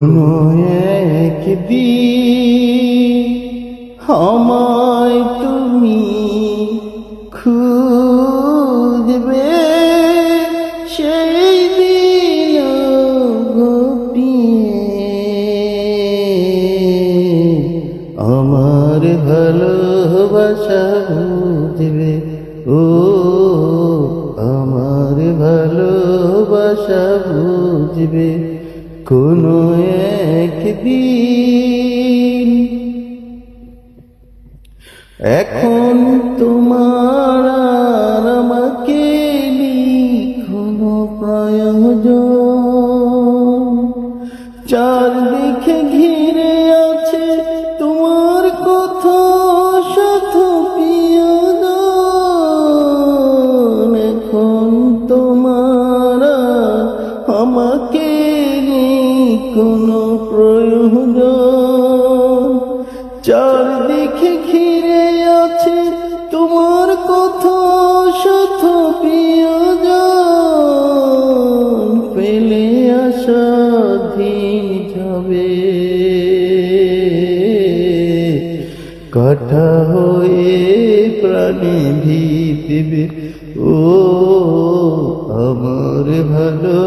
কোনো একদিন আমায় তুমি খুঁজবে, সেই দিন গোপিয়ে আমার ভালোবাসা বুঝবে। ও আমার ভালোবাসা বুঝবে কোনো একদিন। এখন তোমার আর আমাকে কোনো প্রয়োজন, চারদিকে ঘিরে আছে তোমার কথা শত প্রিয়জন। এখন তোমার আর আমাকে কোনো প্রয়োজন, চারদিকে ঘিরে আছে তোমার কথা শত প্রিয়জন। পেলে আশা দিন যাবে, কাটা হয়ে প্রাণে ভিতবে। ও আমার ভালো